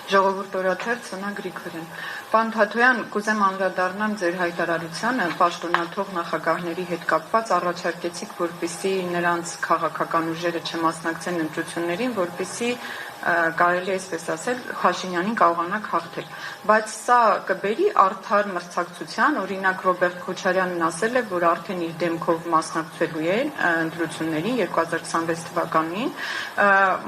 Ժողովուրդ օրաթերթ Սոնա Գրիգորյան։ Պարոն Թաթոյան, կուզեմ անդրադառնամ ձեր հայտարարությանը պաշտոնաթող նախագահների հետ կապված առաջարկեցիք, որպեսզի նրանց քաղաքական ուժերը չմասնակցեն ընտրություններին, որպեսզի կարելի է այսպես ասել Փաշինյանին կարողանաք հաղթել, բայց սա կբերի արդար մրցակցության, օրինակ Ռոբերտ Քոչարյանն ասել է, որ արդեն իր դեմքով մասնակցելու է ընտրություններին 2026 թվականին,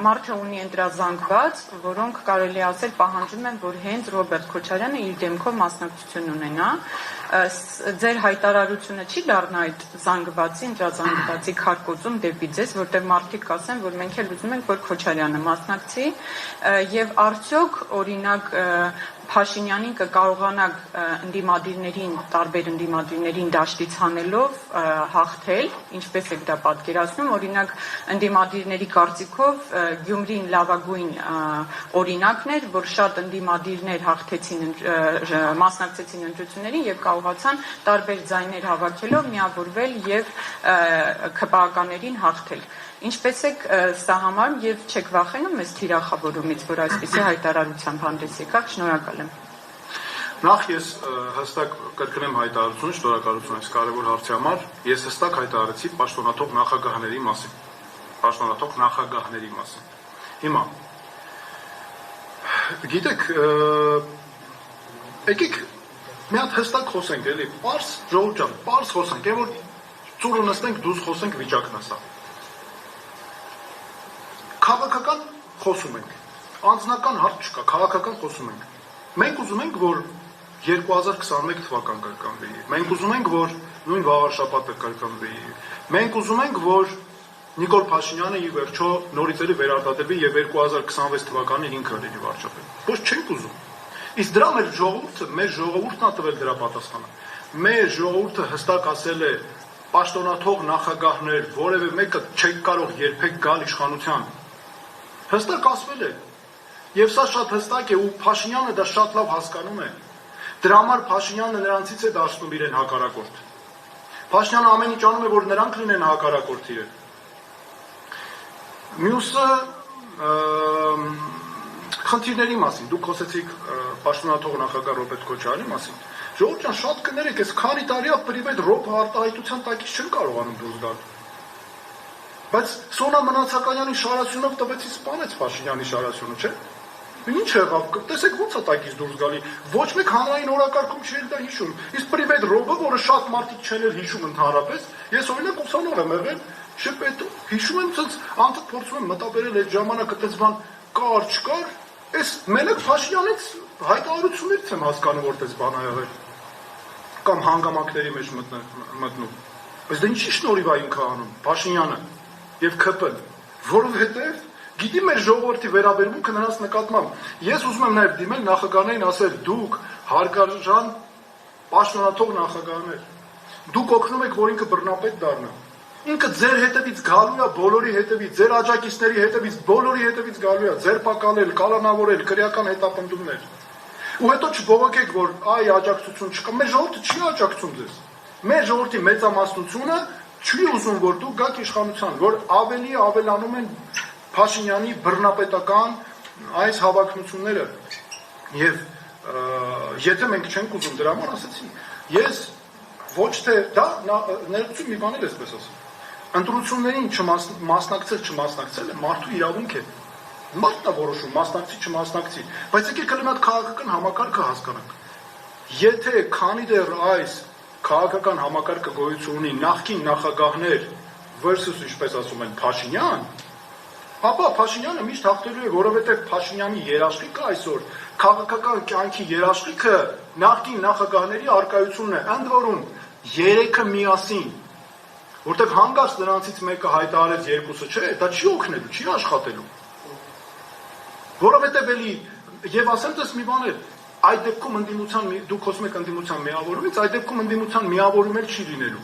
մարդը ունի ընտրազանգված, որոնք կարելի է ասել պահանջում են, որ հենց Ռոբերտ Քոչարյանը իր դեմքով մասնակցություն ունենա, ձեր հայտարարությունը չի դառնա այդ զանգվածի, ընտրազանգվածի քարկոծում դեպի ձեզ, որտեղ մարդիկ կասեն, որ մենք էլ ուզում ենք, որ Քոչարյանը մասնակցի, եւ արդյոք օրինակ Փաշինյանին կկարողանաք ընդդիմադիրներին, տարբեր ընդդիմադիրներին դաշտից հանելով հաղթել, ինչպես եք դա պատկերացնում, օրինակ ընդդիմադիրների կարծիքով Գյումրին լավագույն օրինակն էր, որ շատ ընդդիմադիրներ հաղթեցին, մասնակցեցին ընտրություններին եւ կարողացան տարբեր ձայներ հավաքելով միավորվել եւ ՔՊԱ-ականներին հաղթել։ Ինչպես եք սա համարում եւ չեք վախենում այս թիրախավորումից, որ այսպիսի հայտարարությամբ հանդես եկաք, շնորհակալ եմ։ Նախ ես հստակ կրկնեմ հայտարարությունը, շնորհակալություն այս կարևոր հարցի համար։ Ես հստակ հայտարարեցի պաշտոնաթող նախագահների մասին։ Պաշտոնաթող նախագահների մասին։ Հիմա գիտեք, եկեք մի հատ հստակ խոսենք, էլի, պարզ ժողովուրդ ջան, պարզ խոսենք, որ ծուրը նստենք, դուրս խոսենք վիճակն ասա։ Քաղաքական խոսում ենք, անձնական հարց չկա, քաղաքական խոսում ենք։ Մենք ուզում ենք, որ 2021 թվական կրկնվի, մենք ուզում ենք, որ նույն վաղարշաբաթը կրկնվի, մենք ուզում ենք, որ Նիկոլ Փաշինյանը ի վերջո նորից էլի վերարտադրվի եւ 2026 թվականին ինքը լինի վարչապետ։ Ոչ չենք ուզում։ Իսկ դրա մեր ժողովուրդն ա տվել դրա պատասխանը։ Մեր ժողովուրդը հստակ ասել է պաշտոնաթող նախագահներ, որևէ մեկը չեք կարող երբեք գալ իշխանության։ Հստակ ասվել է։ Եվ սա շատ հստակ է ու Փաշինյանը դա շատ լավ հասկանում է։ Դրա համար Փաշինյանը նրանցից է դարձնում իրեն հակառակորդ։ Փաշինյանը ամեն ինչ անում է, որ նրանք լինեն հակառակորդ իրեն։ Մյուսը խնդիրների մասին, դուք խոսեցիք պաշտոնաթող նախագահ Ռոբերտ Քոչարյանի մասին։ Ժողովուրդ ջան, շատ կներեք, այս քանի տարիա պրիվետ ռոփ արտահայտության տակից չեն կարողանում դուրս գալ։ Բայց Սոնա Մնացականյանի շարասյունով տվեցի սպանեց Փաշինյանի շարասյունը, չէ՞։ Ինչ եղավ, տեսեք ոնց է տակից դուրս գալի։ Ոչ մեկ հանրային օրակարգում չի դա հիշում։ Իսկ պրիվետ ռոբը, որը շատ մարդիկ չեն էլ հիշում ընդհանրապես, ես օրինակ ուսանող եմ եղել, շփեթ հիշում եմ, ցած անդադ փորձում եմ մտաբերել այդ ժամանակը այդպես բան կար, չկար, այս մենակ Փաշինյանից հայտարարություններից եմ հասկանում, որ այդպես բան ա եղել։ Կամ հանգամանքների մեջ մտնում։ Բայց դա ինչի շնորհիվ է ինքը անում, Փաշինյանը եւ ՔՊ-ն, որովհետեւ գիտի մեր ժողովրդի վերաբերմունքը նրանց նկատմամբ։ Ես ուզում եմ նաեւ դիմել նախագահներին ասել, դուք հարգարժան պաշտոնաթող նախագահներ, դուք օգնում եք, որ ինքը բռնապետ դառնա։ Ինքը ձեր հետևից գալու է բոլորի հետևից, ձեր աջակիցների հետևից, բոլորի հետևից գալու է, ձերբակալել, կալանավորել, քրեական հետապնդումներ։ Ու հետո չբողոքեք, որ այ աջակցություն չկա։ Մեր ժողովուրդը չի աջակցում ձեզ։ Մեր ժողովրդի մեծամասնությունը չի ուզում, որ դուք գաք իշխանության, որ ավելի ավելանում են Փաշինյանի բռնապետական այս հավակնությունները։ Եվ եթե մենք չենք ուզում դրա համար, ասեցի, ես ոչ թե դա ներողություն մի բան էլ էսպես ասեմ։ Ընտրություններին չմասնակցել է մարդու իրավունք է։ Մարդն է որոշում մասնակցի, չմասնակցի, բայց եկեք հենց այդ քաղաքական համակարգը հասկանանք։ Եթե քանի դեռ այս քաղաքական համակարգը գոյություն ունի նախկին նախագահներ versus ինչպես ասում են Փաշինյան, ապա Փաշինյանը միշտ հաղթելու է, որովհետև Փաշինյանի երաշխիքը այսօր քաղաքական կյանքի երաշխիքը նախկին նախագահների արկայությունն է, ընդ որում երեքը միասին, որտեղ հանգած նրանցից մեկը հայտարարեց, երկուսը չէ, դա չի օգնելու, չի աշխատելու։ Որովհետև էլի եւ ասեմ դες մի բան է, այդ դեպքում ընդդիմության դուք խոսում եք ընդդիմության միավորումից, այդ դեպքում ընդդիմության միավորում էլ չի լինելու։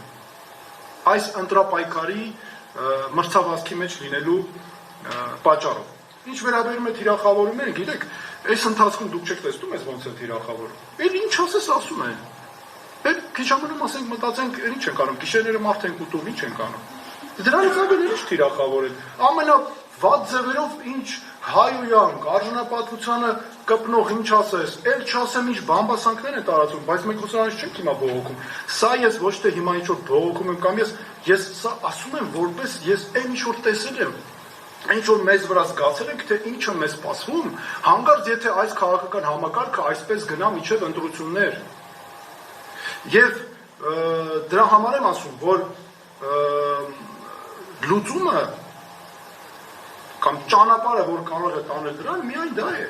Այս ընտրապայքարի մրցավազքի մեջ լինելու պատճառով։ Ինչ վերաբերում է թիրախավորումները, գիտեք, այս ընթացքում դուք չեք տեսնում ես ոնց է թիրախավորում։ Էլ ինչ ասես ասում են։ Էլ քիչ ամենում ասենք մտածենք, ինչ ենք անում, գիշերները մարդ ենք ուտում, ինչ ենք անում։ Դրանից ավելի ինչ թիրախավորել։ Ամենավատ ձևերով ինչ հայոյանք, արժանապատվությանը կպնող ինչ ասես, էլ չասեմ ինչ բամբասանքներ են տարածում, բայց մենք ուսանանց չենք հիմա բողոքում։ Սա ես ոչ թե հիմա ինչ որ բողոքում եմ կամ ես սա ասում եմ որպես ես այն ինչ որ տեսել եմ, ինչ որ մեզ վրա զգացել ենք, թե ինչ է մեզ սպասվում, հանկարծ եթե այս քաղաքական համակարգը այսպես գնա մինչև ընտրություններ։ Եվ դրա համար եմ ասում, որ լուծումը կամ ճանապարհը, որ կարող է տանել դրան, միայն դա է։